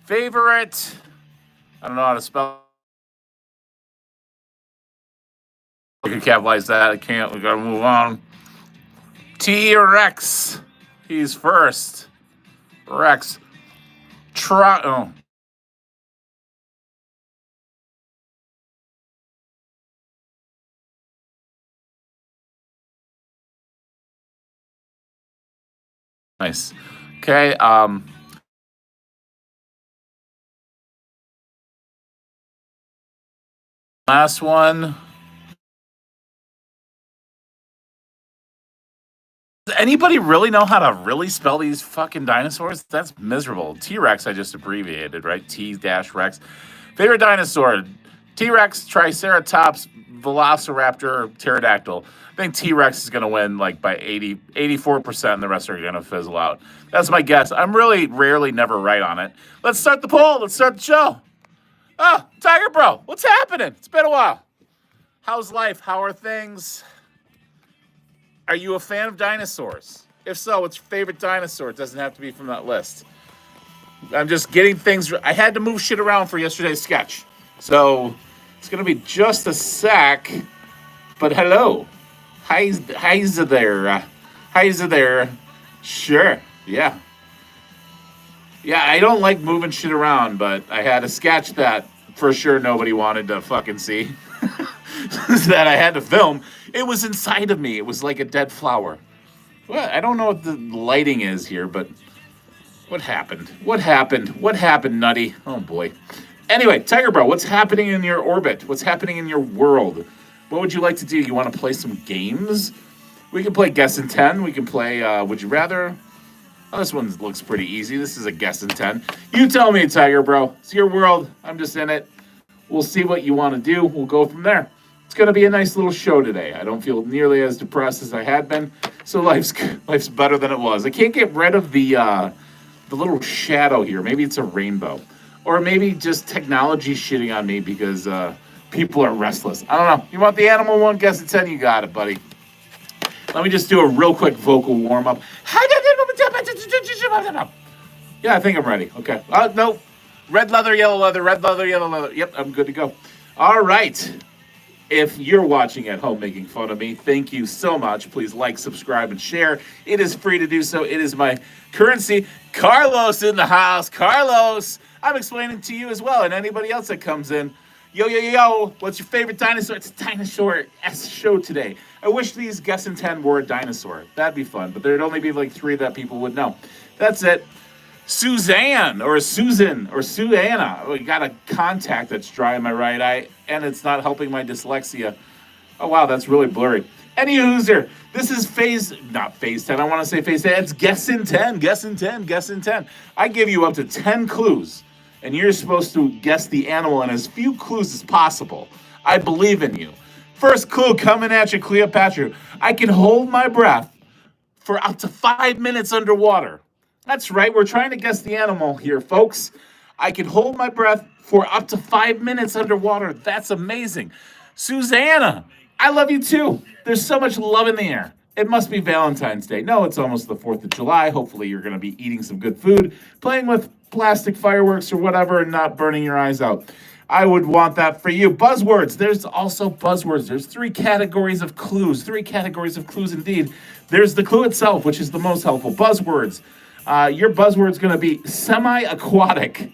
Favorite. I don't know how to spell. I can capitalize that. I can't. We gotta move on. T-Rex. He's first. Rex. Oh. Nice. Okay. Last one. Does anybody really know how to really spell these fucking dinosaurs? That's miserable. T-Rex, I just abbreviated, right? T-Rex. Favorite dinosaur? T-Rex, Triceratops, Velociraptor, Pterodactyl. I think T-Rex is going to win like by 84%, and the rest are going to fizzle out. That's my guess. I'm really rarely never right on it. Let's start the poll. Let's start the show. Oh, Tiger Bro, what's happening? It's been a while. How's life? How are things? Are you a fan of dinosaurs? If so, what's your favorite dinosaur? It doesn't have to be from that list. I'm just getting things. I had to move shit around for yesterday's sketch. So it's going to be just a sec. But hello. Hi's there. Hi's there. Sure. Yeah. Yeah, I don't like moving shit around, but I had a sketch that for sure nobody wanted to fucking see. That I had to film. It was inside of me. It was like a dead flower. Well, I don't know what the lighting is here, but what happened? What happened? What happened, Nutty? Oh, boy. Anyway, Tiger Bro, what's happening in your orbit? What's happening in your world? What would you like to do? You want to play some games? We can play Guess in 10. We can play Would You Rather? Oh, this one looks pretty easy. This is a Guess in 10. You tell me, Tiger Bro. It's your world. I'm just in it. We'll see what you want to do. We'll go from there. It's going to be a nice little show today. I don't feel nearly as depressed as I had been, so life's better than it was. I can't get rid of the little shadow here. Maybe it's a rainbow. Or maybe just technology shitting on me because people are restless. I don't know. You want the animal one? Guess in 10. You got it, buddy. Let me just do a real quick vocal warm-up. Yeah, I think I'm ready. Okay. No. Red leather, yellow leather, red leather, yellow leather. Yep, I'm good to go. All right. If you're watching at home making fun of me, thank you so much. Please like, subscribe, and share. It is free to do so. It is my currency. Carlos in the house. Carlos, I'm explaining to you as well, and anybody else that comes in. Yo, yo, yo, what's your favorite dinosaur? It's a dinosaur-esque show today. I wish these Guess in 10 were a dinosaur. That'd be fun, but there'd only be like 3 that people would know. That's it. Suzanne, or Susan, or Suanna. We got a contact that's dry in my right eye, and it's not helping my dyslexia. Oh, wow, that's really blurry. Any user, this is not phase 10, I want to say phase 10. It's Guess in 10, Guess in 10, Guess in 10. I give you up to 10 clues, and you're supposed to guess the animal in as few clues as possible. I believe in you. First clue coming at you, Cleopatra. I can hold my breath for up to 5 minutes underwater. That's right, we're trying to guess the animal here, folks. I can hold my breath for up to 5 minutes underwater. That's amazing. Susanna, I love you too. There's so much love in the air. It must be Valentine's Day. No, it's almost the 4th of July. Hopefully you're going to be eating some good food, playing with plastic fireworks or whatever, and not burning your eyes out. I would want that for you. Buzzwords. There's also buzzwords. There's 3 categories of clues. 3 categories of clues indeed. There's the clue itself, which is the most helpful. Buzzwords. Your buzzword's going to be semi-aquatic.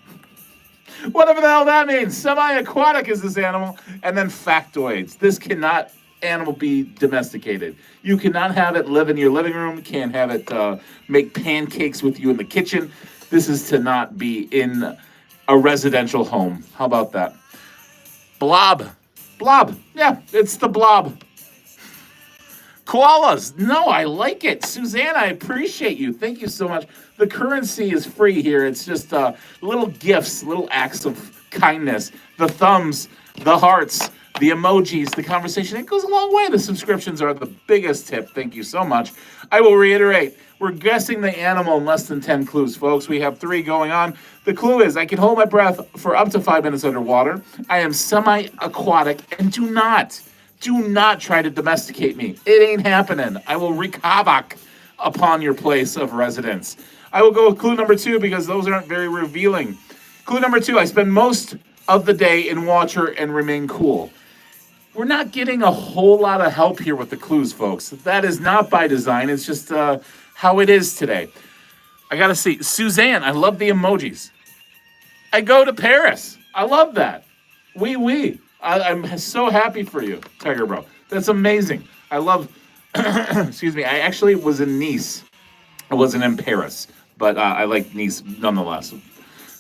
Whatever the hell that means. Semi-aquatic is this animal. And then factoids. This cannot animal be domesticated. You cannot have it live in your living room. Can't have it make pancakes with you in the kitchen. This is to not be in a residential home. How about that? Blob. Blob. Yeah, it's the blob. Koalas. No, I like it. Suzanne, I appreciate you. Thank you so much. The currency is free here. It's just little gifts, little acts of kindness. The thumbs, the hearts, the emojis, the conversation. It goes a long way. The subscriptions are the biggest tip. Thank you so much. I will reiterate. We're guessing the animal in less than 10 clues, folks. We have 3 going on. The clue is I can hold my breath for up to 5 minutes underwater. I am semi-aquatic, and do not try to domesticate me. It ain't happening. I will wreak havoc upon your place of residence. I will go with clue number 2 because those aren't very revealing. Clue number 2, I spend most of the day in water and remain cool. We're not getting a whole lot of help here with the clues, folks. That is not by design. It's just how it is today. I got to see. Suzanne, I love the emojis. I go to Paris. I love that. Oui. I'm so happy for you, Tiger Bro. That's amazing. I love, excuse me, I actually was in Nice. I wasn't in Paris, but I like Nice nonetheless.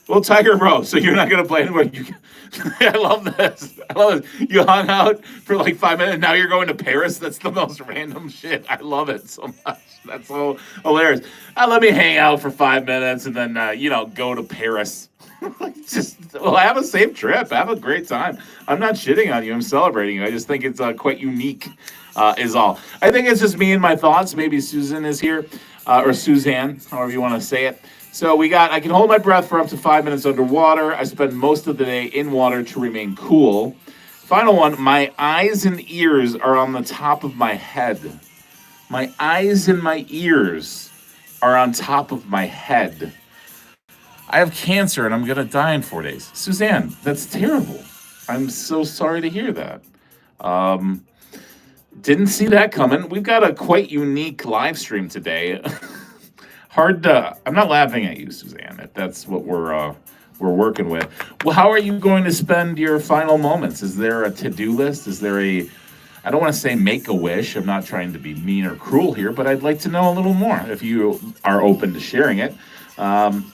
Well, Tiger Bro, so you're not going to play anymore. I love this. I love this. You hung out for like 5 minutes, and now you're going to Paris? That's the most random shit. I love it so much. That's so hilarious. Let me hang out for 5 minutes and then, go to Paris. Have a safe trip. Have a great time. I'm not shitting on you. I'm celebrating you. I just think it's quite unique, is all. I think it's just me and my thoughts. Maybe Susan is here, or Suzanne, however you want to say it. So I can hold my breath for up to 5 minutes underwater. I spend most of the day in water to remain cool. Final one, my eyes and ears are on the top of my head. My eyes and my ears are on top of my head. I have cancer and I'm going to die in 4 days. Suzanne, that's terrible. I'm so sorry to hear that. Didn't see that coming. We've got a quite unique live stream today. I'm not laughing at you, Suzanne, if that's what we're working with. Well, how are you going to spend your final moments? Is there a to-do list? Is there I don't want to say make a wish. I'm not trying to be mean or cruel here, but I'd like to know a little more if you are open to sharing it.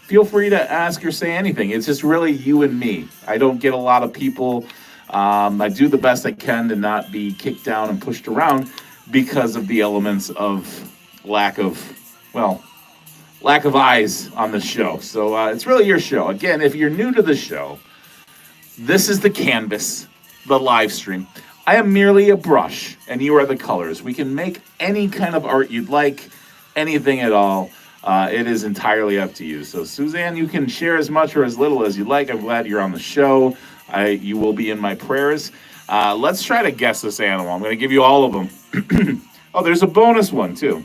Feel free to ask or say anything. It's just really you and me. I don't get a lot of people. I do the best I can to not be kicked down and pushed around because of the elements of lack of eyes on the show. So it's really your show. Again, if you're new to the show, this is the canvas, the live stream. I am merely a brush, and you are the colors. We can make any kind of art you'd like, anything at all. It is entirely up to you. So, Suzanne, you can share as much or as little as you like. I'm glad you're on the show. You will be in my prayers. Let's try to guess this animal. I'm going to give you all of them. Oh, there's a bonus one, too.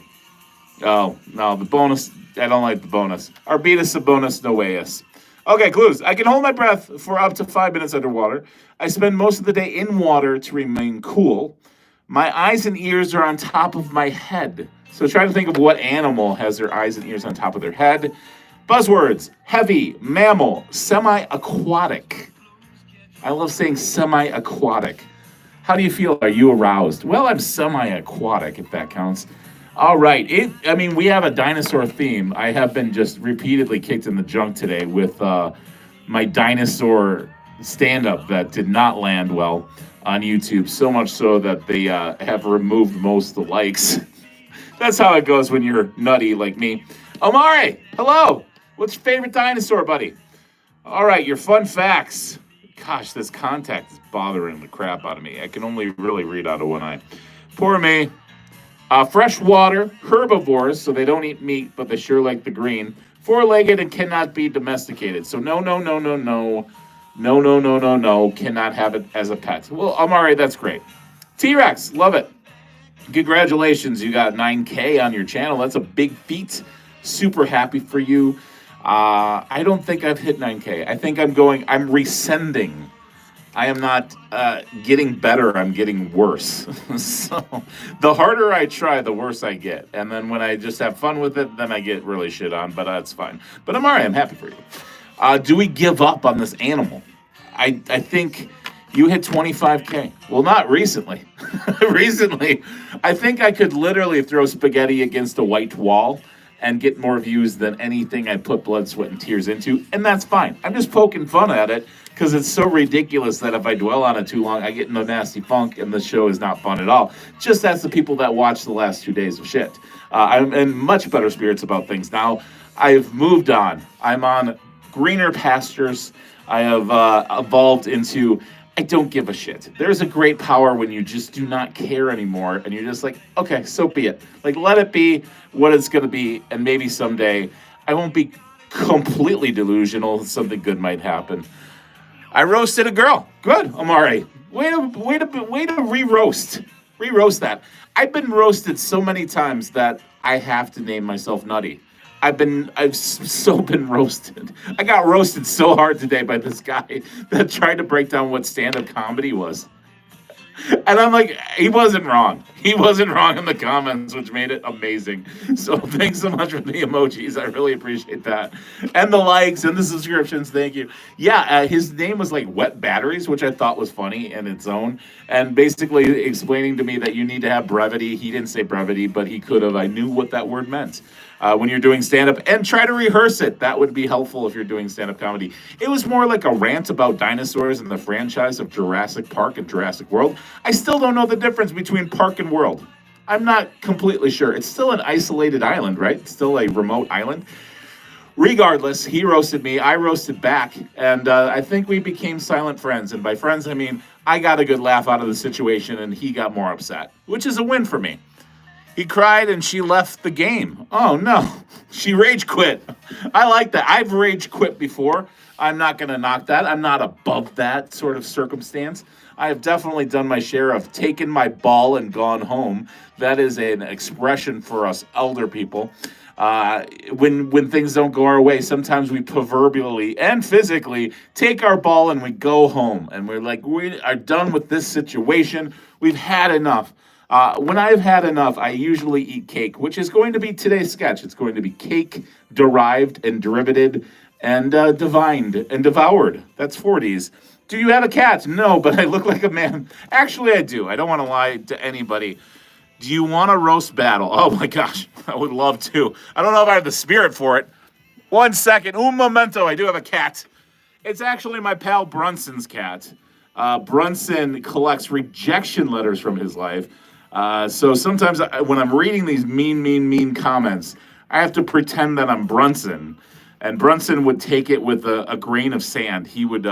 Oh, no, the bonus, I don't like the bonus. Arbutus bonus noeus. Okay, clues. I can hold my breath for up to 5 minutes underwater. I spend most of the day in water to remain cool. My eyes and ears are on top of my head. So try to think of what animal has their eyes and ears on top of their head. Buzzwords: heavy, mammal, semi-aquatic. I love saying semi-aquatic. How do you feel? Are you aroused? Well, I'm semi-aquatic, if that counts. All right. We have a dinosaur theme. I have been just repeatedly kicked in the junk today with my dinosaur stand-up that did not land well on YouTube, so much so that they have removed most of the likes. That's how it goes when you're nutty like me. Omari, hello. What's your favorite dinosaur, buddy? All right, your fun facts. Gosh, this contact is bothering the crap out of me. I can only really read out of one eye. Poor me. Freshwater, herbivores, so they don't eat meat, but they sure like the green. Four-legged and cannot be domesticated. So no, cannot have it as a pet. Well, Amari, that's great. T-Rex, love it. Congratulations, you got 9K on your channel. That's a big feat. Super happy for you. I don't think I've hit 9K. I think I'm rescending. I am not getting better, I'm getting worse. So the harder I try, the worse I get. And then when I just have fun with it, then I get really shit on, but that's fine. But I'm all right, I'm happy for you. Do we give up on this animal? I think you hit 25K. Well, not recently. Recently, I think I could literally throw spaghetti against a white wall and get more views than anything I put blood, sweat, and tears into, and that's fine. I'm just poking fun at it because it's so ridiculous that if I dwell on it too long, I get in a nasty funk, and the show is not fun at all. Just as the people that watched the last 2 days of shit. I'm in much better spirits about things now. I've moved on. I'm on greener pastures. I have evolved into, I don't give a shit. There's a great power when you just do not care anymore, and you're just like, okay, so be it. Like, let it be what it's going to be, and maybe someday I won't be completely delusional. Something good might happen. I roasted a girl. Good, Amari. Way to re-roast. Re-roast that. I've been roasted so many times that I have to name myself Nutty. I've so been roasted. I got roasted so hard today by this guy that tried to break down what stand-up comedy was. And I'm like, he wasn't wrong. He wasn't wrong in the comments, which made it amazing. So thanks so much for the emojis. I really appreciate that. And the likes and the subscriptions. Thank you. Yeah, his name was like Wet Batteries, which I thought was funny in its own. And basically explaining to me that you need to have brevity. He didn't say brevity, but he could have. I knew what that word meant. When you're doing stand-up, and try to rehearse it. That would be helpful if you're doing stand-up comedy. It was more like a rant about dinosaurs and the franchise of Jurassic Park and Jurassic World. I still don't know the difference between park and world. I'm not completely sure. It's still an isolated island, right? It's still a remote island. Regardless, he roasted me, I roasted back, and I think we became silent friends. And by friends, I mean I got a good laugh out of the situation, and he got more upset, which is a win for me. He cried and she left the game. Oh no, she rage quit. I like that. I've rage quit before. I'm not going to knock that. I'm not above that sort of circumstance. I have definitely done my share of taking my ball and gone home. That is an expression for us elder people. When things don't go our way, sometimes we proverbially and physically take our ball and we go home. And we're like, we are done with this situation. We've had enough. When I've had enough, I usually eat cake, which is going to be today's sketch. It's going to be cake derived and derivated and divined and devoured. That's 40s. Do you have a cat? No, but I look like a man. Actually, I do. I don't want to lie to anybody. Do you want a roast battle? Oh my gosh, I would love to. I don't know if I have the spirit for it. 1 second. Un momento. I do have a cat. It's actually my pal Brunson's cat. Brunson collects rejection letters from his life. So sometimes when I'm reading these mean comments, I have to pretend that I'm Brunson. And Brunson would take it with a grain of sand. He would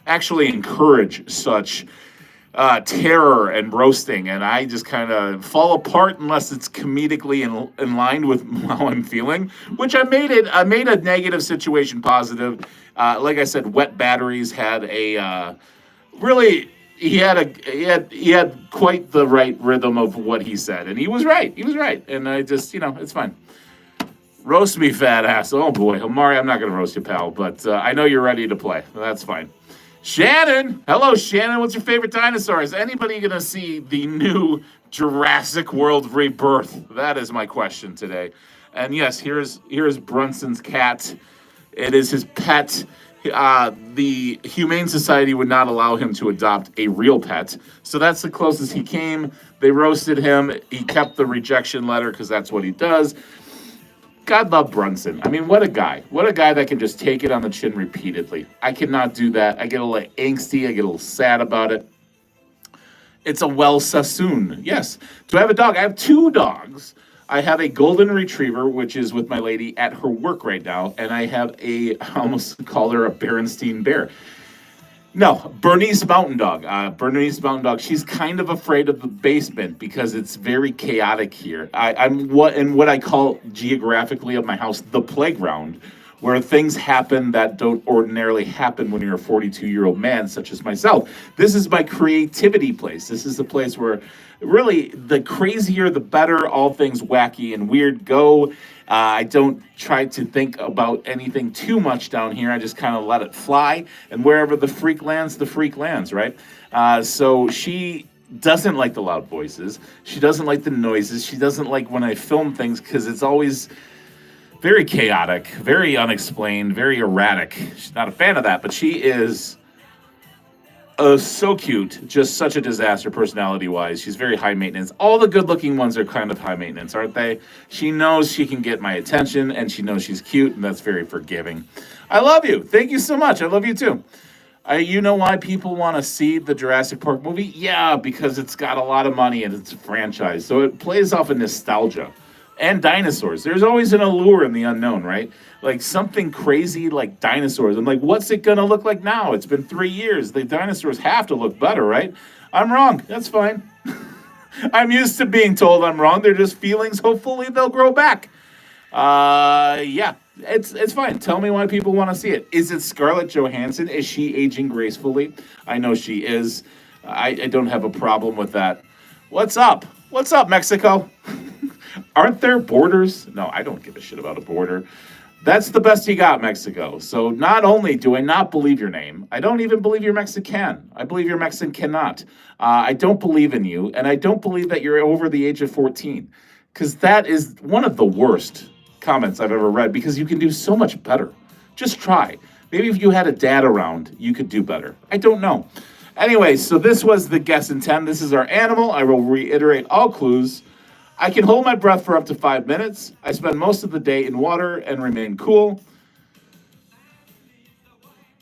actually encourage such terror and roasting. And I just kind of fall apart unless it's comedically in line with how I'm feeling, which I made a negative situation positive. Like I said, Wet Batteries had a really... He had quite the right rhythm of what he said, and he was right. And I just, it's fine. Roast me, fat ass. Oh boy, Omari, I'm not gonna roast you, pal, but I know you're ready to play. That's fine. Shannon, hello, Shannon. What's your favorite dinosaur? Is anybody gonna see the new Jurassic World Rebirth? That is my question today. And yes, here's Brunson's cat. It is his pet. The Humane Society would not allow him to adopt a real pet. So that's the closest he came. They roasted him. He kept the rejection letter because that's what he does. God love Brunson. I mean, what a guy. What a guy that can just take it on the chin repeatedly. I cannot do that. I get a little angsty. I get a little sad about it. It's a well Sassoon. Yes. Do I have a dog? I have 2 dogs. I have a golden retriever, which is with my lady at her work right now, and I have I almost call her a Berenstein bear. No, Bernese Mountain Dog. Bernese Mountain Dog. She's kind of afraid of the basement because it's very chaotic here. I'm what I call geographically of my house the playground, where things happen that don't ordinarily happen when you're a 42-year-old man, such as myself. This is my creativity place. This is the place where really the crazier, the better all things wacky and weird go. I don't try to think about anything too much down here. I just kind of let it fly. And wherever the freak lands, right? So she doesn't like the loud voices. She doesn't like the noises. She doesn't like when I film things because it's always very chaotic, very unexplained, very erratic. She's not a fan of that, but she is so cute, just such a disaster personality-wise. She's very high maintenance. All the good-looking ones are kind of high maintenance, aren't they? She knows she can get my attention, and she knows she's cute, and that's very forgiving. I love you. Thank you so much. I love you too. You know why people want to see the Jurassic Park movie? Yeah, because it's got a lot of money and it's a franchise. So it plays off of nostalgia. And dinosaurs. There's always an allure in the unknown, right? Like something crazy like dinosaurs. I'm like, what's it going to look like now? It's been 3 years. The dinosaurs have to look better, right? I'm wrong. That's fine. I'm used to being told I'm wrong. They're just feelings. Hopefully they'll grow back. Yeah, it's fine. Tell me why people want to see it. Is it Scarlett Johansson? Is she aging gracefully? I know she is. I don't have a problem with that. What's up? What's up, Mexico? Aren't there borders? No, I don't give a shit about a border. That's the best you got, Mexico. So not only do I not believe your name, I don't even believe you're Mexican. I believe you're Mexican cannot. I don't believe in you, and I don't believe that you're over the age of 14. Because that is one of the worst comments I've ever read, because you can do so much better. Just try. Maybe if you had a dad around, you could do better. I don't know. Anyway, so this was the guess in 10. This is our animal. I will reiterate all clues. I can hold my breath for up to 5 minutes. I spend most of the day in water and remain cool.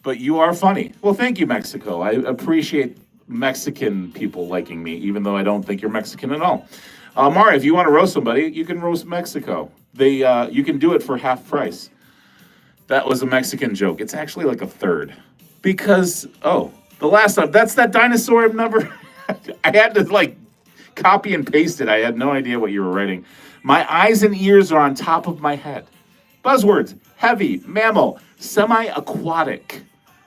But you are funny. Well, thank you, Mexico. I appreciate Mexican people liking me, even though I don't think you're Mexican at all. Mari, if you want to roast somebody, you can roast Mexico. You can do it for half price. That was a Mexican joke. It's actually like a third. Because, the last time, that's that dinosaur I've never... I had to, copy and paste it. I had no idea what you were writing. My eyes and ears are on top of my head. Buzzwords: heavy, mammal, semi-aquatic.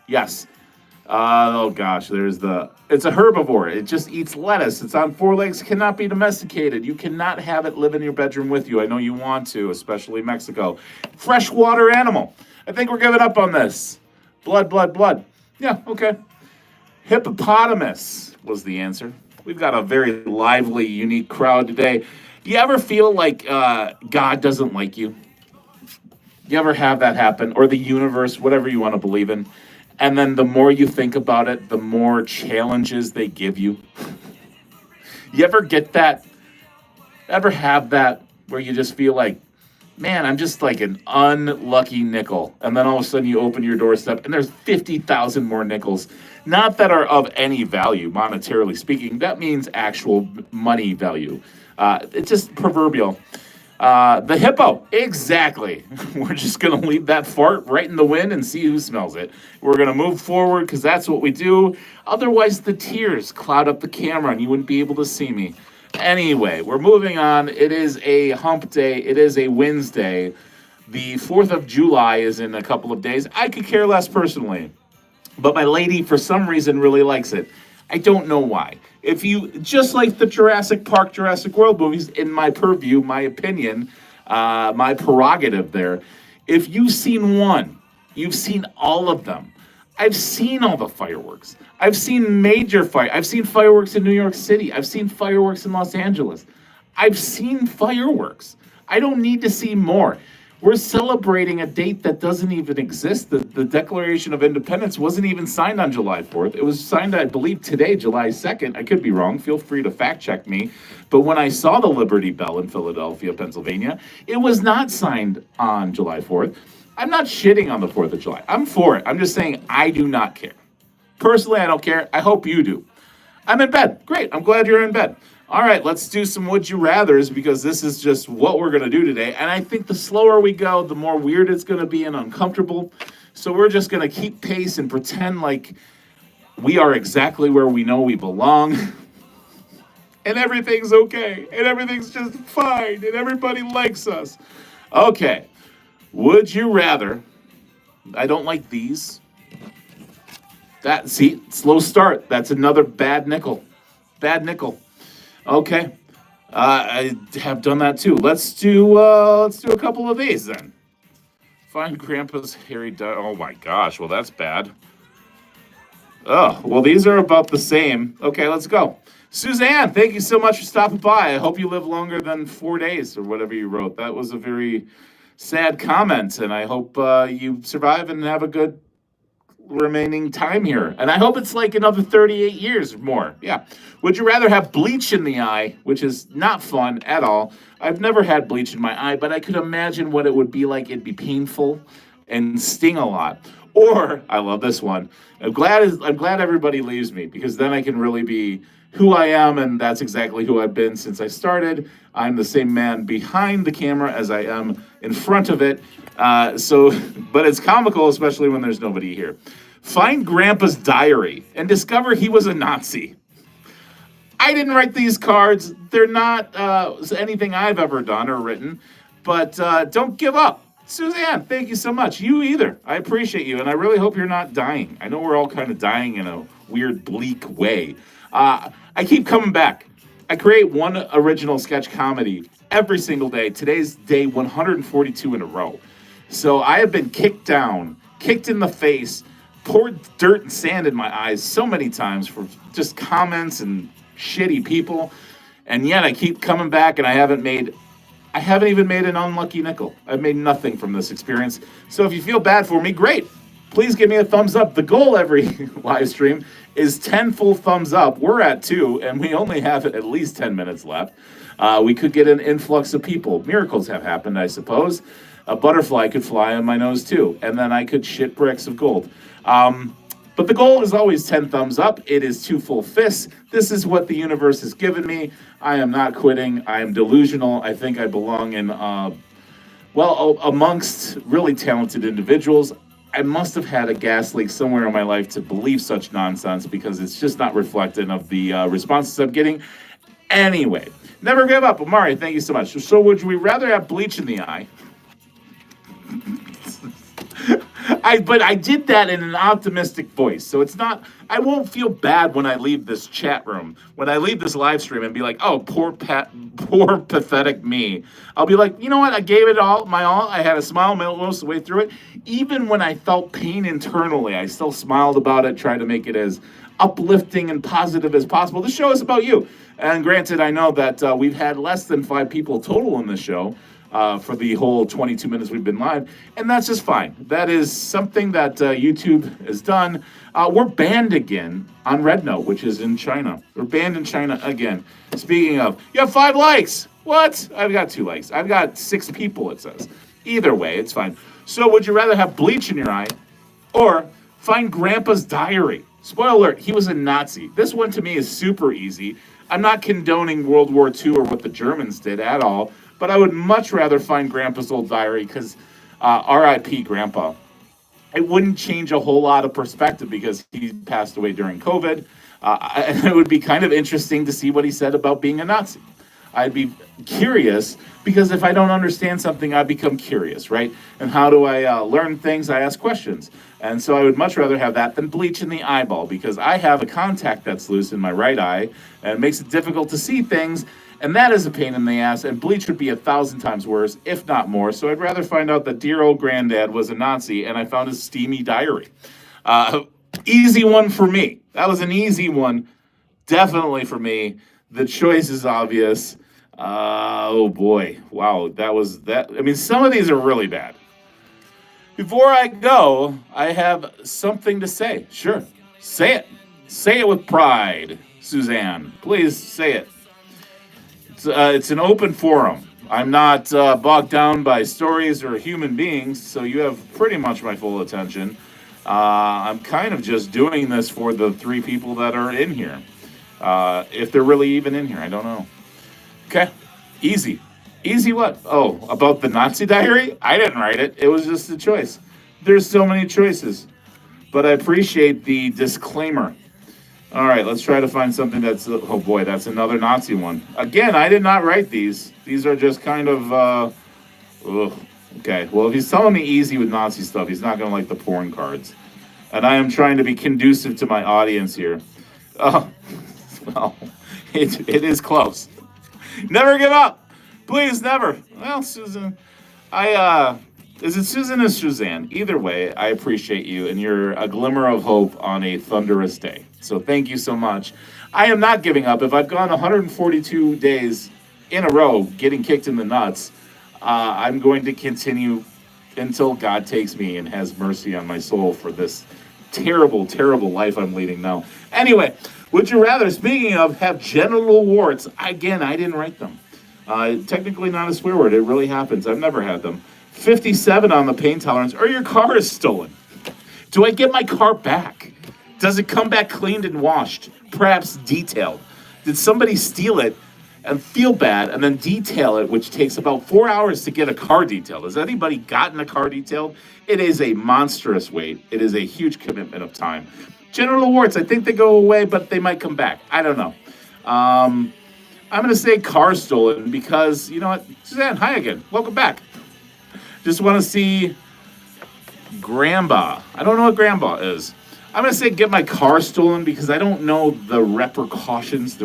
Yes. Oh gosh, it's a herbivore. It just eats lettuce. It's on 4 legs, cannot be domesticated. You cannot have it live in your bedroom with you. I know you want to, especially Mexico. Freshwater animal. I think we're giving up on this. Blood. Yeah, okay. Hippopotamus was the answer. We've got a very lively, unique crowd today. Do you ever feel like God doesn't like you? You ever have that happen? Or the universe, whatever you want to believe in. And then the more you think about it, the more challenges they give you. You ever get that? Ever have that where you just feel like, man, I'm just like an unlucky nickel. And then all of a sudden you open your doorstep and there's 50,000 more nickels. Not that are of any value, monetarily speaking. That means actual money value. It's just proverbial. The hippo, exactly. We're just going to leave that fart right in the wind and see who smells it. We're going to move forward because that's what we do. Otherwise, the tears cloud up the camera and you wouldn't be able to see me. Anyway, we're moving on. It is a hump day. It is a Wednesday. The 4th of July is in a couple of days. I could care less personally. But my lady, for some reason, really likes it. I don't know why. If you, just like the Jurassic Park, Jurassic World movies, in my purview, my opinion, my prerogative there, if you've seen one, you've seen all of them. I've seen all the fireworks. I've seen I've seen fireworks in New York City. I've seen fireworks in Los Angeles. I've seen fireworks. I don't need to see more. We're celebrating a date that doesn't even exist. The Declaration of Independence wasn't even signed on July 4th. It was signed, I believe, today, July 2nd. I could be wrong. Feel free to fact check me. But when I saw the Liberty Bell in Philadelphia, Pennsylvania, it was not signed on July 4th. I'm not shitting on the 4th of July. I'm for it. I'm just saying I do not care. Personally, I don't care. I hope you do. I'm in bed. Great. I'm glad you're in bed. All right, let's do some Would You Rathers, because this is just what we're going to do today. And I think the slower we go, the more weird it's going to be and uncomfortable. So we're just going to keep pace and pretend like we are exactly where we know we belong. And everything's okay. And everything's just fine. And everybody likes us. Okay. Would you rather? I don't like these. See, slow start. That's another bad nickel. Bad nickel. Okay, I have done that too. Let's do a couple of these then. Find Grandpa's hairy dog. Oh my gosh, well that's bad. Oh, well these are about the same. Okay, let's go. Suzanne, thank you so much for stopping by. I hope you live longer than 4 days or whatever you wrote. That was a very sad comment, and I hope you survive and have a good remaining time here. And I hope it's like another 38 years or more. Yeah. Would you rather have bleach in the eye, which is not fun at all? I've never had bleach in my eye, but I could imagine what it would be like. It'd be painful and sting a lot. Or, I love this one, I'm glad everybody leaves me, because then I can really be who I am, and that's exactly who I've been since I started. I'm the same man behind the camera as I am in front of it. But it's comical, especially when there's nobody here. Find Grandpa's diary and discover he was a Nazi. I didn't write these cards. They're not anything I've ever done or written, but don't give up. Suzanne, thank you so much. You either. I appreciate you, and I really hope you're not dying. I know we're all kind of dying in a weird, bleak way. I keep coming back. I create one original sketch comedy every single day. Today's day 142 in a row. So I have been kicked down, kicked in the face, poured dirt and sand in my eyes so many times for just comments and shitty people. And yet I keep coming back, and I haven't even made an unlucky nickel. I've made nothing from this experience. So if you feel bad for me, great. Please give me a thumbs up. The goal every live stream is 10 full thumbs up. We're at 2, and we only have at least 10 minutes left. We could get an influx of people. Miracles have happened, I suppose. A butterfly could fly on my nose too, and then I could shit bricks of gold. But the goal is always 10 thumbs up. It is 2 full fists. This is what the universe has given me. I am not quitting. I am delusional. I think I belong in, amongst really talented individuals. I must have had a gas leak somewhere in my life to believe such nonsense, because it's just not reflective of the responses I'm getting. Anyway, never give up. Amari, thank you so much. So would we rather have bleach in the eye? But I did that in an optimistic voice, so it's not. I won't feel bad when I leave this chat room, when I leave this live stream, and be like, "Oh, poor pathetic me." I'll be like, you know what? I gave it all, my all. I had a smile most of the way through it. Even when I felt pain internally, I still smiled about it, tried to make it as uplifting and positive as possible. The show is about you, and granted, I know that we've had less than 5 people total in the show. For the whole 22 minutes we've been live, and that's just fine. That is something that YouTube has done. We're banned again on Red Note, which is in China. We're banned in China again. Speaking of, you have 5 likes. What? I've got 2 likes. I've got 6 people, it says. Either way, it's fine. So would you rather have bleach in your eye or find Grandpa's diary? Spoiler alert, he was a Nazi. This one to me is super easy. I'm not condoning World War II or what the Germans did at all. But I would much rather find Grandpa's old diary, because R.I.P. Grandpa. It wouldn't change a whole lot of perspective because he passed away during COVID. And it would be kind of interesting to see what he said about being a Nazi. I'd be curious, because if I don't understand something, I become curious, right? And how do I learn things? I ask questions. And so I would much rather have that than bleach in the eyeball, because I have a contact that's loose in my right eye, and it makes it difficult to see things. And that is a pain in the ass, and bleach would be 1,000 times worse, if not more. So I'd rather find out that dear old granddad was a Nazi, and I found his steamy diary. Easy one for me. That was an easy one, definitely for me. The choice is obvious. Oh boy, wow, that was that. I mean, some of these are really bad. Before I go, I have something to say. Sure, say it. Say it with pride, Suzanne. Please say it. It's an open forum. I'm not bogged down by stories or human beings, so you have pretty much my full attention. I'm kind of just doing this for the 3 people that are in here. If they're really even in here, I don't know. Okay, easy. Easy what? Oh, about the Nazi diary? I didn't write it. It was just a choice. There's so many choices. But I appreciate the disclaimer. All right, let's try to find something that's, oh boy, that's another Nazi one. Again, I did not write these. These are just kind of, okay. Well, if he's telling me easy with Nazi stuff, he's not going to like the porn cards. And I am trying to be conducive to my audience here. Oh, well, it is close. Never give up. Please, never. Well, Susan, is it Susan or Suzanne? Either way, I appreciate you, and you're a glimmer of hope on a thunderous day. So thank you so much. I am not giving up. If I've gone 142 days in a row getting kicked in the nuts, I'm going to continue until God takes me and has mercy on my soul for this terrible, terrible life I'm leading now. Anyway, would you rather, speaking of, have genital warts? Again, I didn't write them. Technically not a swear word. It really happens. I've never had them. 57 on the pain tolerance, or your car is stolen. Do I get my car back? Does it come back cleaned and washed? Perhaps detailed? Did somebody steal it and feel bad and then detail it, which takes about 4 hours to get a car detailed? Has anybody gotten a car detailed? It is a monstrous wait. It is a huge commitment of time. Genital warts, I think they go away, but they might come back. I don't know. I'm going to say car stolen because, you know what? Suzanne, hi again. Welcome back. Just want to see Grandpa. I don't know what Grandpa is. I'm going to say get my car stolen because I don't know the repercussions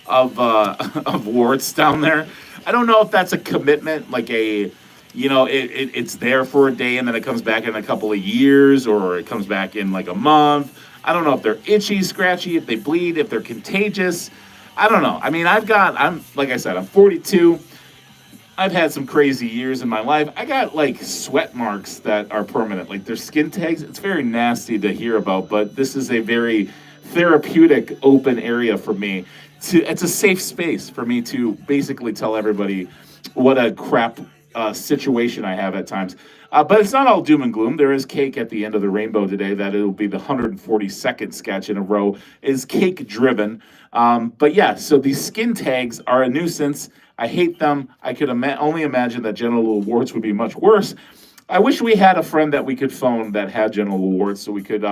of warts down there. I don't know if that's a commitment, like a, it's there for a day and then it comes back in a couple of years, or it comes back in like a month. I don't know if they're itchy, scratchy, if they bleed, if they're contagious. I don't know. I mean, I'm like I said, I'm 42. I've had some crazy years in my life. I got like sweat marks that are permanent, like they're skin tags. It's very nasty to hear about, but this is a very therapeutic open area for me. It's a safe space for me to basically tell everybody what a crap situation I have at times. But it's not all doom and gloom. There is cake at the end of the rainbow today. That it'll be the 142nd sketch in a row is cake driven. But yeah, so these skin tags are a nuisance. I hate them. I could only imagine that genital warts would be much worse. I wish we had a friend that we could phone that had genital warts so we could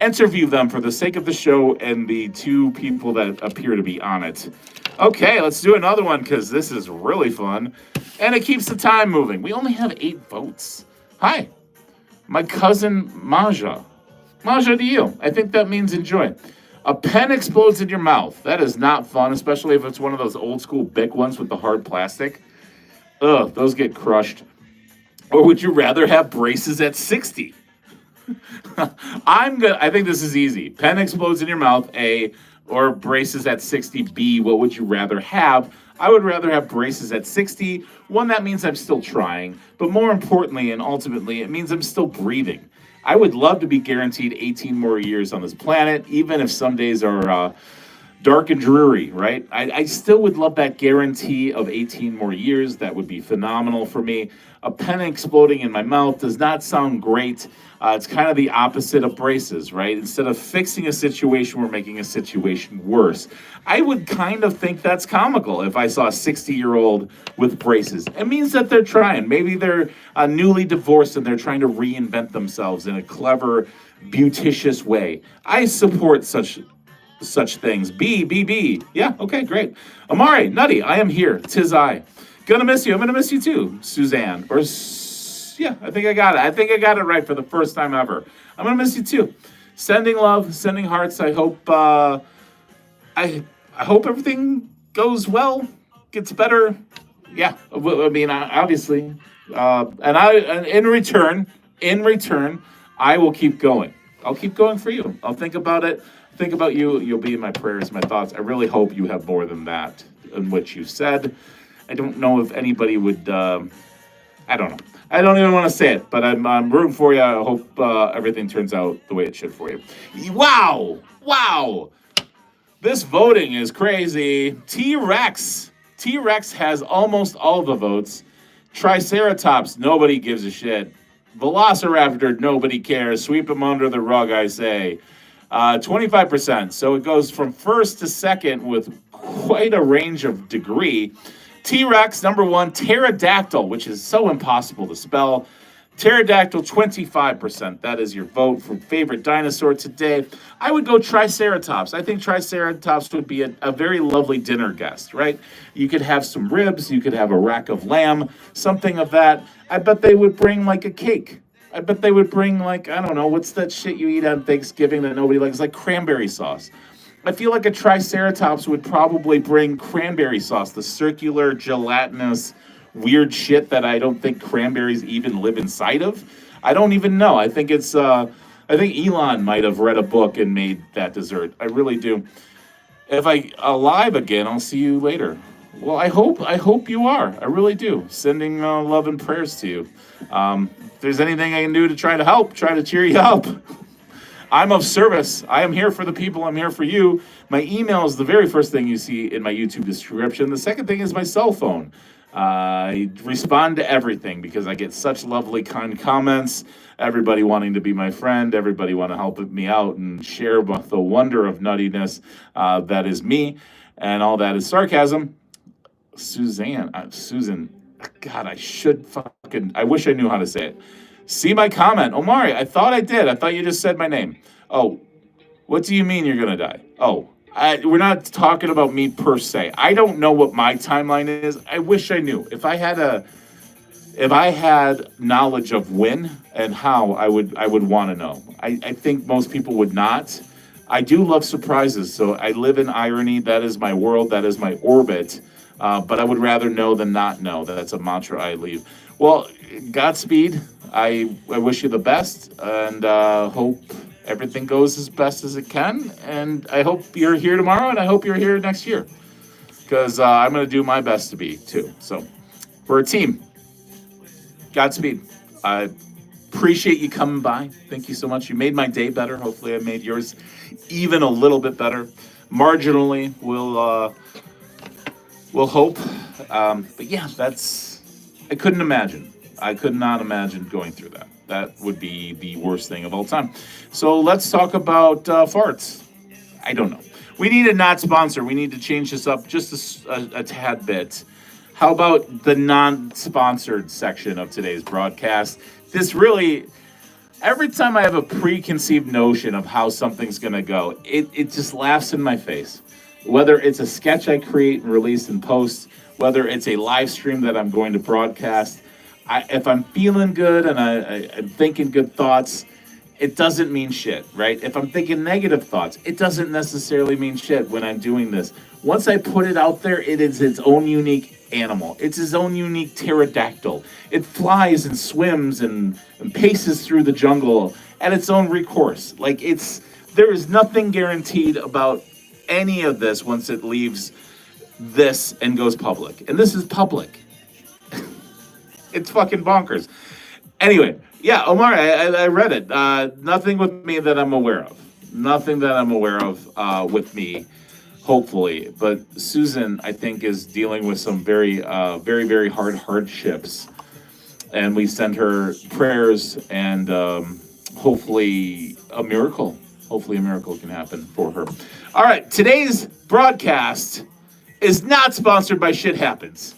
interview them for the sake of the show and the two people that appear to be on it. Okay, let's do another one because this is really fun. And it keeps the time moving. We only have 8 votes. Hi, my cousin Maja. Maja to you. I think that means enjoy. A pen explodes in your mouth. That is not fun, especially if it's one of those old school Bic ones with the hard plastic. Ugh, those get crushed. Or would you rather have braces at 60? I think this is easy. Pen explodes in your mouth, A, or braces at 60, B. What would you rather have? I would rather have braces at 60. One, that means I'm still trying. But more importantly and ultimately, it means I'm still breathing. I would love to be guaranteed 18 more years on this planet, even if some days are dark and dreary, right? I still would love that guarantee of 18 more years. That would be phenomenal for me. A pen exploding in my mouth does not sound great. It's kind of the opposite of braces, right? Instead of fixing a situation, we're making a situation worse. I would kind of think that's comical if I saw a 60-year-old with braces. It means that they're trying. Maybe they're newly divorced and they're trying to reinvent themselves in a clever, beauticious way. I support such things. B. Yeah, okay, great. Amari, Nutty, I am here. 'Tis I. Gonna miss you. I'm gonna miss you too, Suzanne. Yeah, I think I got it. I think I got it right for the first time ever. I'm gonna miss you too. Sending love, sending hearts. I hope I hope everything goes well, gets better. Yeah, I mean, obviously, and in return, I will keep going. I'll keep going for you. I'll think about it. Think about you. You'll be in my prayers, my thoughts. I really hope you have more than that in what you said. I don't know if anybody would. I don't know. I don't even want to say it, but I'm rooting for you. I hope everything turns out the way it should for you. Wow. This voting is crazy. T-Rex has almost all the votes. Triceratops, nobody gives a shit. Velociraptor, nobody cares. Sweep them under the rug, I say. 25%. So it goes from first to second with quite a range of degree. T-Rex, number 1. Pterodactyl, which is so impossible to spell. Pterodactyl, 25%. That is your vote for favorite dinosaur today. I would go Triceratops. I think Triceratops would be a very lovely dinner guest, right? You could have some ribs. You could have a rack of lamb, something of that. I bet they would bring like a cake. I bet they would bring like, I don't know, what's that shit you eat on Thanksgiving that nobody likes? Like cranberry sauce. I feel like a Triceratops would probably bring cranberry sauce, the circular, gelatinous, weird shit that I don't think cranberries even live inside of. I don't even know. I think I think Elon might have read a book and made that dessert. I really do. If I'm alive again, I'll see you later. Well, I hope you are. I really do. Sending love and prayers to you. If there's anything I can do to try to help, try to cheer you up. I'm of service. I am here for the people. I'm here for you. My email is the very first thing you see in my YouTube description. The second thing is my cell phone. I respond to everything because I get such lovely, kind comments. Everybody wanting to be my friend. Everybody want to help me out and share the wonder of nuttiness that is me. And all that is sarcasm. Susan, God, I wish I knew how to say it. See my comment. Omari, I thought I did. I thought you just said my name. Oh, what do you mean you're going to die? Oh, we're not talking about me per se. I don't know what my timeline is. I wish I knew. If I had knowledge of when and how, I would want to know. I think most people would not. I do love surprises, so I live in irony. That is my world. That is my orbit. But I would rather know than not know. That's a mantra I leave. Well, Godspeed. I wish you the best, and hope everything goes as best as it can. And I hope you're here tomorrow, and I hope you're here next year, because I'm going to do my best to be too. So we're a team. Godspeed. I appreciate you coming by. Thank you so much. You made my day better. Hopefully, I made yours even a little bit better. Marginally, we'll hope. But yeah, I couldn't imagine. I could not imagine going through that. That would be the worst thing of all time. So let's talk about farts. I don't know. We need a not sponsor. We need to change this up just a tad bit. How about the non-sponsored section of today's broadcast? This really, every time I have a preconceived notion of how something's going to go, it just laughs in my face. Whether it's a sketch I create and release and post, whether it's a live stream that I'm going to broadcast, if I'm feeling good and I'm thinking good thoughts, it doesn't mean shit, right? If I'm thinking negative thoughts, it doesn't necessarily mean shit when I'm doing this. Once I put it out there, it is its own unique animal. It's its own unique pterodactyl. It flies and swims and paces through the jungle at its own recourse. Like, there is nothing guaranteed about any of this once it leaves this and goes public. And this is public. It's fucking bonkers. Anyway, yeah, Omar, I read it. Nothing with me that I'm aware of. Nothing that I'm aware of with me, hopefully. But Susan, I think, is dealing with some very, very hard hardships. And we send her prayers and hopefully a miracle. Hopefully a miracle can happen for her. All right, today's broadcast is not sponsored by Shit Happens.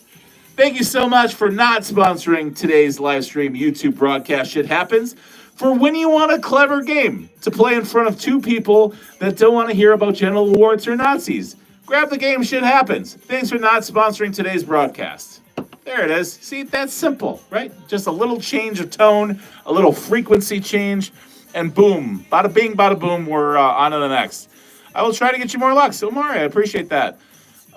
Thank you so much for not sponsoring today's live stream YouTube broadcast Shit Happens. For when you want a clever game to play in front of two people that don't want to hear about genital warts or Nazis, grab the game Shit Happens. Thanks for not sponsoring today's broadcast. There it is. See, that's simple, right? Just a little change of tone, a little frequency change, and boom, bada bing, bada boom, we're on to the next. I will try to get you more luck. So, Mari, I appreciate that.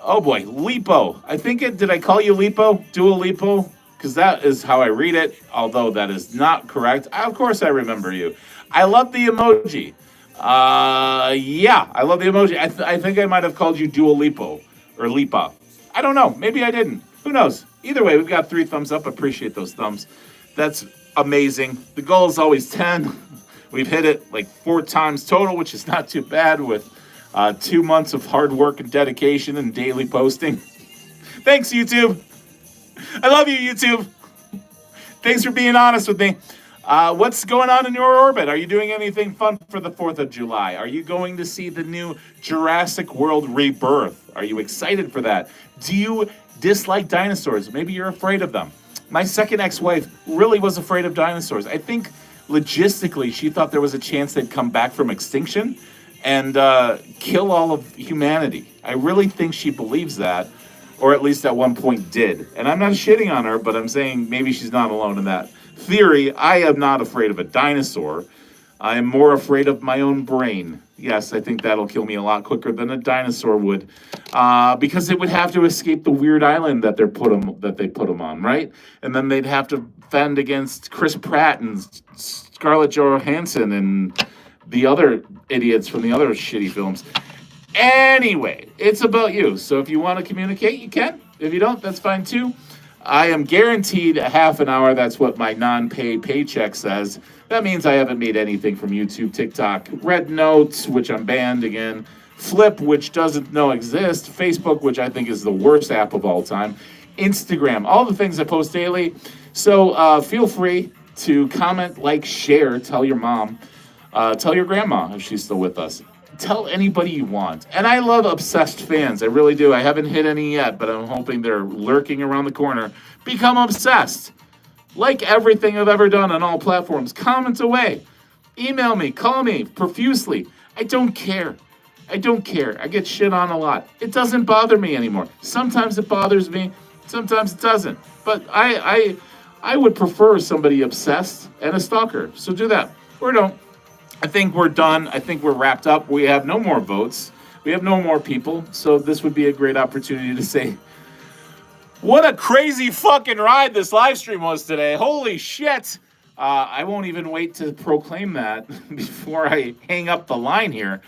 Oh boy, Lipo. Did I call you Lipo? Dual Lipo? Because that is how I read it, although that is not correct. Of course I remember you. I love the emoji. Yeah, I love the emoji. I think I might have called you Dual Lipo or Lipa. I don't know. Maybe I didn't. Who knows? Either way, we've got 3 thumbs up. Appreciate those thumbs. That's amazing. The goal is always 10. We've hit it like 4 times total, which is not too bad with 2 months of hard work and dedication and daily posting. Thanks, YouTube. I love you, YouTube. Thanks for being honest with me. What's going on in your orbit? Are you doing anything fun for the 4th of July? Are you going to see the new Jurassic World Rebirth? Are you excited for that? Do you dislike dinosaurs? Maybe you're afraid of them. My second ex-wife really was afraid of dinosaurs. I think logistically she thought there was a chance they'd come back from extinction and kill all of humanity. I really think she believes that, or at least at one point did. And I'm not shitting on her, but I'm saying maybe she's not alone in that theory. I am not afraid of a dinosaur. I am more afraid of my own brain. Yes, I think that'll kill me a lot quicker than a dinosaur would, because it would have to escape the weird island that they put them on, right? And then they'd have to fend against Chris Pratt and Scarlett Johansson and the other idiots from the other shitty films. Anyway, it's about you. So if you want to communicate, you can. If you don't, that's fine too. I am guaranteed a half an hour. That's what my non-paid paycheck says. That means I haven't made anything from YouTube, TikTok, Red Notes, which I'm banned again, Flip, which doesn't know exist, Facebook, which I think is the worst app of all time, Instagram, all the things I post daily. So feel free to comment, like, share, tell your mom, tell your grandma if she's still with us. Tell anybody you want. And I love obsessed fans. I really do. I haven't hit any yet, but I'm hoping they're lurking around the corner. Become obsessed. Like everything I've ever done on all platforms. Comment away. Email me. Call me profusely. I don't care. I don't care. I get shit on a lot. It doesn't bother me anymore. Sometimes it bothers me. Sometimes it doesn't. But I would prefer somebody obsessed and a stalker. So do that. Or don't. I think we're done. I think we're wrapped up. We have no more votes. We have no more people. So this would be a great opportunity to say, what a crazy fucking ride this live stream was today. Holy shit. I won't even wait to proclaim that before I hang up the line here.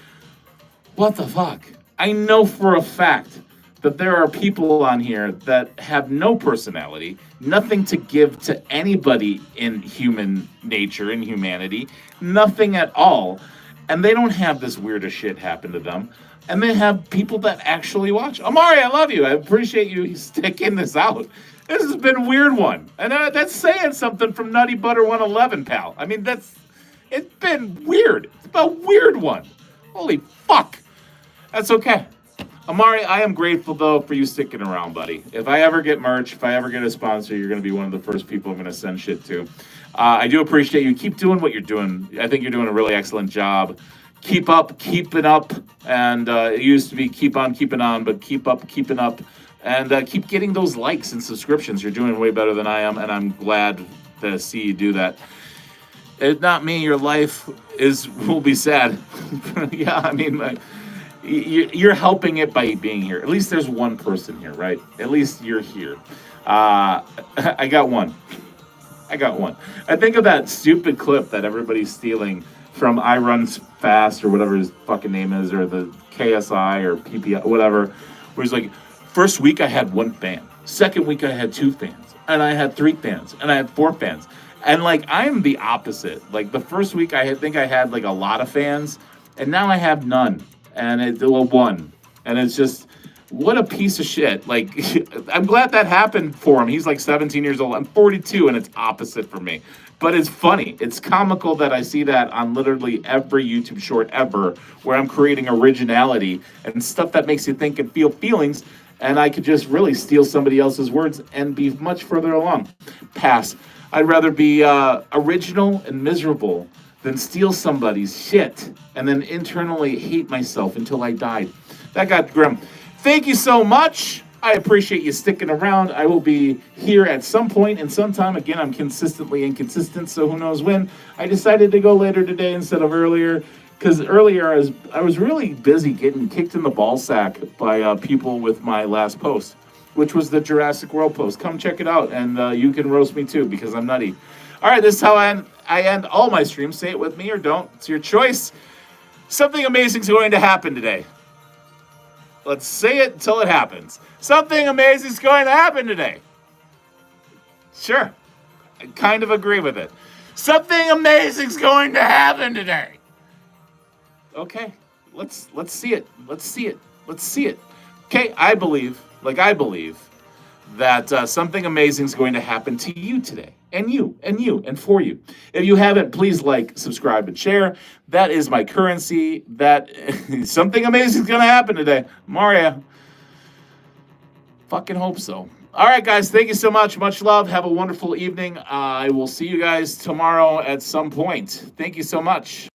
What the fuck? I know for a fact that there are people on here that have no personality, nothing to give to anybody in human nature, in humanity, nothing at all. And they don't have this weirdest shit happen to them. And they have people that actually watch. Amari, I love you. I appreciate you sticking this out. This has been a weird one. And that's saying something from NuttyButter111, pal. I mean, it's been weird. It's a weird one. Holy fuck. That's okay. Amari, I am grateful, though, for you sticking around, buddy. If I ever get merch, if I ever get a sponsor, you're going to be one of the first people I'm going to send shit to. I do appreciate you. Keep doing what you're doing. I think you're doing a really excellent job. Keep up, keep it up. And it used to be keep on keeping on, but keep up, keeping up. And keep getting those likes and subscriptions. You're doing way better than I am, and I'm glad to see you do that. If not me, your life will be sad. Yeah, I mean, you're helping it by being here. At least there's one person here, right? At least you're here. I got one. I think of that stupid clip that everybody's stealing from I Run Fast or whatever his fucking name is, or the KSI or PPI, whatever, where he's like, first week I had 1 fan. Second week I had 2 fans. And I had 3 fans. And I had 4 fans. And like, I'm the opposite. Like, the first week I think I had like a lot of fans. And now I have none. And one. And it's just, what a piece of shit. Like, I'm glad that happened for him. He's like 17 years old. I'm 42, and it's opposite for me. But it's funny. It's comical that I see that on literally every YouTube short ever, where I'm creating originality and stuff that makes you think and feel feelings, and I could just really steal somebody else's words and be much further along. Pass. I'd rather be original and miserable than steal somebody's shit and then internally hate myself until I died. That got grim. Thank you so much. I appreciate you sticking around. I will be here at some point and sometime. Again, I'm consistently inconsistent, so who knows when. I decided to go later today instead of earlier, because earlier I was really busy getting kicked in the ball sack by people with my last post, which was the Jurassic World post. Come check it out, and you can roast me too, because I'm nutty. All right, this is how I end all my streams. Say it with me or don't. It's your choice. Something amazing is going to happen today. Let's say it until it happens. Something amazing is going to happen today. Sure. I kind of agree with it. Something amazing is going to happen today. Okay. Let's see it. Let's see it. Let's see it. Okay, I believe that something amazing is going to happen to you today. And you, and for you. If you haven't, please like, subscribe, and share. That is my currency. That something amazing is going to happen today. Maria. Fucking hope so. All right, guys. Thank you so much. Much love. Have a wonderful evening. I will see you guys tomorrow at some point. Thank you so much.